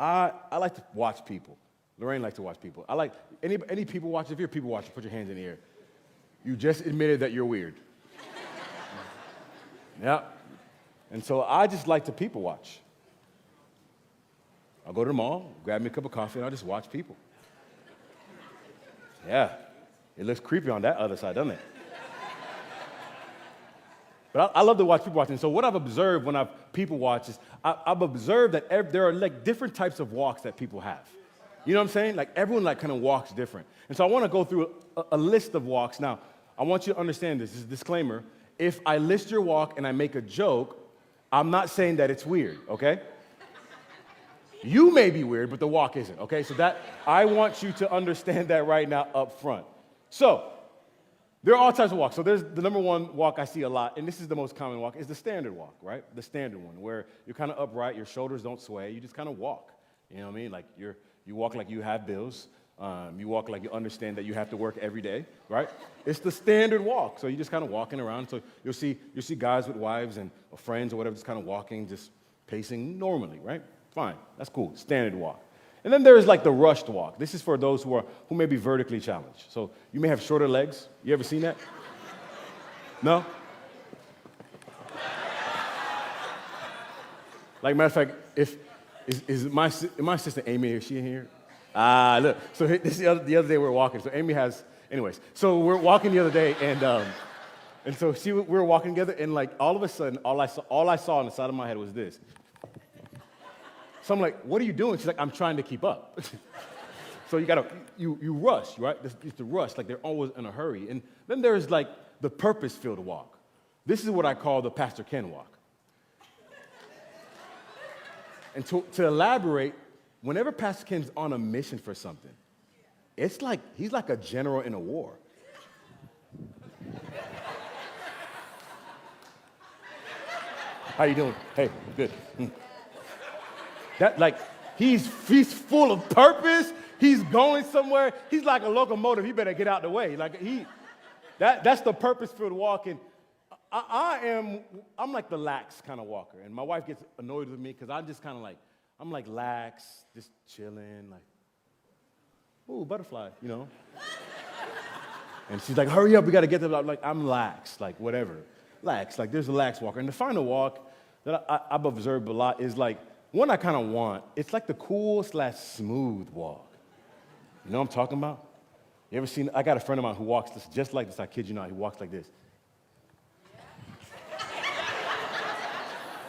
I like to watch people. Lorraine likes to watch people. I like, any people watchers, if you're a people watcher, put your hands in the air. You just admitted that you're weird. Yeah. And so I just like to people watch. I'll go to the mall, grab me a cup of coffee, and I'll just watch people. Yeah. It looks creepy on that other side, doesn't it? But I love to watch people watching. So what I've observed when I've people watched is I've observed that there are like different types of walks that people have. You know what I'm saying? Like everyone like kind of walks different. And so I want to go through a list of walks. Now, I want you to understand this is a disclaimer. If I list your walk and I make a joke, I'm not saying that it's weird, okay? You may be weird, but the walk isn't, okay? So that, I want you to understand that right now up front. So, there are all types of walks. So there's the number one walk I see a lot, and this is the most common walk, is the standard walk, right? The standard one, where you're kind of upright, your shoulders don't sway, you just kind of walk. You know what I mean? Like you walk like you have bills. You walk like you understand that you have to work every day, right? It's the standard walk. So you're just kind of walking around. So you'll see guys with wives and friends or whatever just kind of walking, just pacing normally, right? Fine, that's cool, standard walk. And then there's like the rushed walk. This is for those who may be vertically challenged. So you may have shorter legs. You ever seen that? No? Like, matter of fact, is my sister Amy, is she in here? Look, so this is the other day we were walking. So Amy has, anyways, so we're walking the other day, and so we were walking together, and like all of a sudden, all I saw on the side of my head was this. So I'm like, what are you doing? She's like, I'm trying to keep up. So you rush, right? It's the rush, like they're always in a hurry. And then there's like the purpose-filled walk. This is what I call the Pastor Ken walk. And to elaborate, whenever Pastor Ken's on a mission for something, it's like he's like a general in a war. How you doing? Hey, good. That like he's full of purpose. He's going somewhere. He's like a locomotive. He better get out the way. Like that's the purpose-filled walk. And I'm like the lax kind of walker. And my wife gets annoyed with me because I'm just kind of like I'm like lax, just chilling, like ooh butterfly, you know. And she's like, hurry up, we got to get there. I'm like I'm lax, like whatever, lax. Like there's a lax walker. And the final walk that I've observed a lot is like. One I kind of want, it's like the cool/smooth walk. You know what I'm talking about? You ever seen, I got a friend of mine who walks just like this, I kid you not, he walks like this.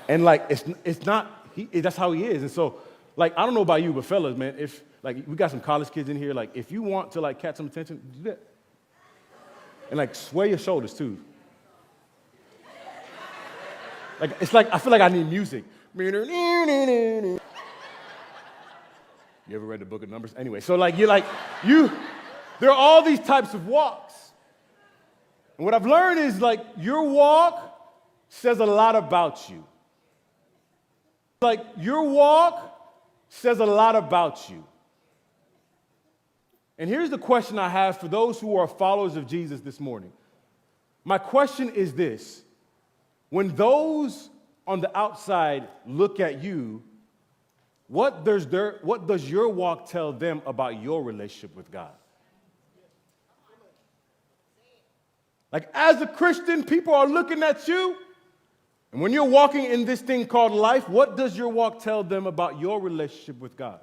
And like, it's not, that's how he is. And so, like, I don't know about you, but fellas, man, if, like, we got some college kids in here, like, if you want to, like, catch some attention, do that. And, like, sway your shoulders, too. Like, it's like, I feel like I need music. You ever read the book of Numbers? Anyway, so like there are all these types of walks. And what I've learned is like your walk says a lot about you. Like your walk says a lot about you. And here's the question I have for those who are followers of Jesus this morning. My question is this: when those on the outside look at you, what does your walk tell them about your relationship with God? Like as a Christian, people are looking at you, and when you're walking in this thing called life, what does your walk tell them about your relationship with God?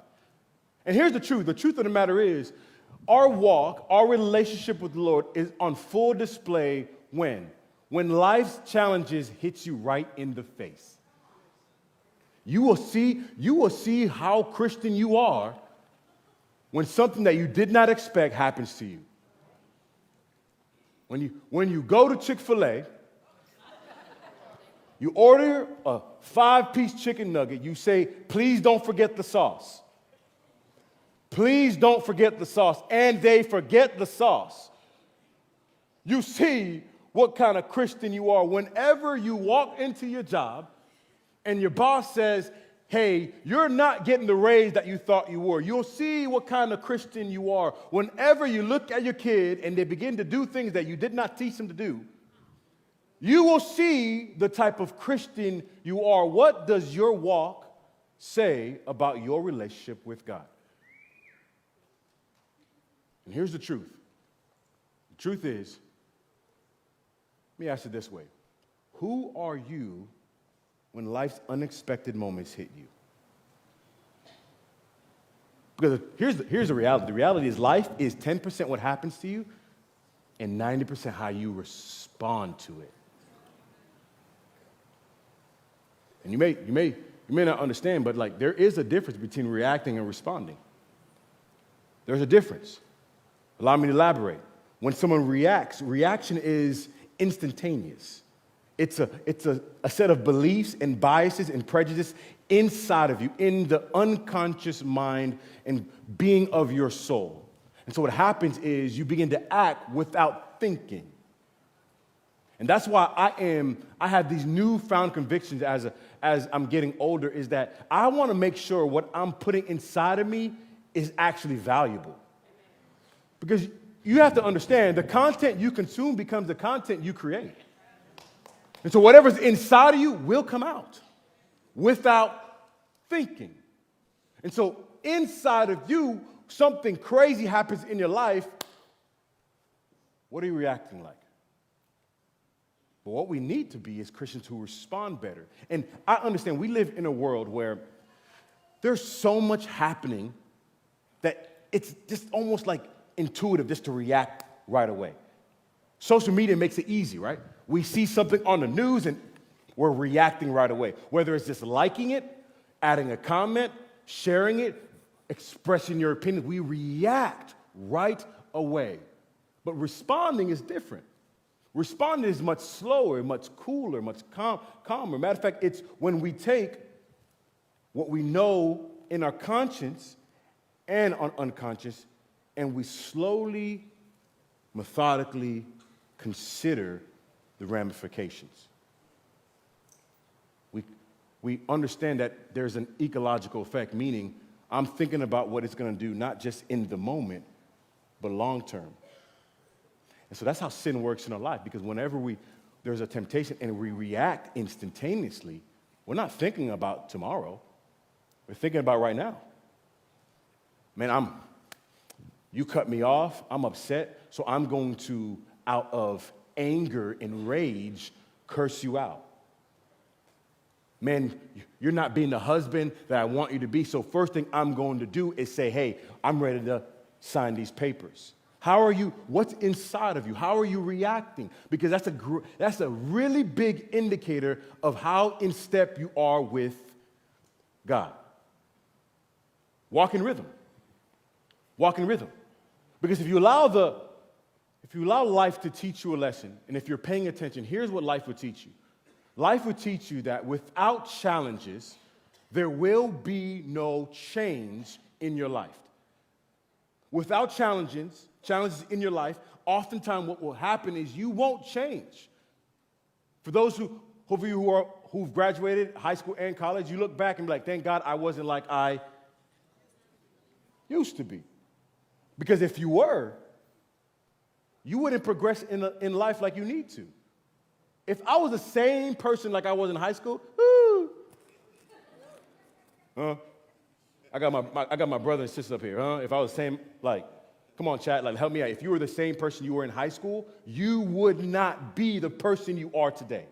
And here's the truth. The truth of the matter is, our walk, our relationship with the Lord is on full display when life's challenges hit you right in the face. You will see how Christian you are when something that you did not expect happens to you. When you go to Chick-fil-A, you order a 5-piece chicken nugget, you say, please don't forget the sauce. Please don't forget the sauce. And they forget the sauce. You see what kind of Christian you are whenever you walk into your job and your boss says, hey, you're not getting the raise that you thought you were. You'll see what kind of Christian you are whenever you look at your kid and they begin to do things that you did not teach them to do. You will see the type of Christian you are. What does your walk say about your relationship with God? And here's the truth. The truth is, let me ask it this way. Who are you when life's unexpected moments hit you? Because here's the reality. The reality is life is 10% what happens to you and 90% how you respond to it. And you may not understand, but like there is a difference between reacting and responding. There's a difference. Allow me to elaborate. When someone reacts, reaction is instantaneous. It's a set of beliefs and biases and prejudices inside of you, in the unconscious mind and being of your soul. And so what happens is you begin to act without thinking. And that's why I have these newfound convictions as I'm getting older, is that I want to make sure what I'm putting inside of me is actually valuable. Because you have to understand, the content you consume becomes the content you create. And so whatever's inside of you will come out without thinking. And so inside of you, something crazy happens in your life. What are you reacting like? But what we need to be is Christians who respond better. And I understand we live in a world where there's so much happening that it's just almost like intuitive just to react right away. Social media makes it easy, right? We see something on the news and we're reacting right away. Whether it's just liking it, adding a comment, sharing it, expressing your opinion, we react right away. But responding is different. Responding is much slower, much cooler, much calmer. Matter of fact, it's when we take what we know in our conscience and unconscious, and we slowly, methodically consider the ramifications. We understand that there's an ecological effect, meaning I'm thinking about what it's going to do, not just in the moment, but long term. And so that's how sin works in our life, because whenever there's a temptation and we react instantaneously, we're not thinking about tomorrow. We're thinking about right now. Man, you cut me off, I'm upset, so I'm going to, out of anger and rage, curse you out. Man, you're not being the husband that I want you to be, so first thing I'm going to do is say, hey, I'm ready to sign these papers. How are you? What's inside of you? How are you reacting? Because that's a really big indicator of how in step you are with God. Walk in rhythm. Walk in rhythm. Because if you allow life to teach you a lesson, and if you're paying attention, here's what life would teach you. Life would teach you that without challenges, there will be no change in your life. Without challenges in your life, oftentimes what will happen is you won't change. For those who've graduated high school and college, you look back and be like, thank God I wasn't like I used to be. Because if you were, you wouldn't progress in life like you need to. If I was the same person like I was in high school, I got my brother and sister up here, If I was the same, come on, chat, help me out. If you were the same person you were in high school, you would not be the person you are today.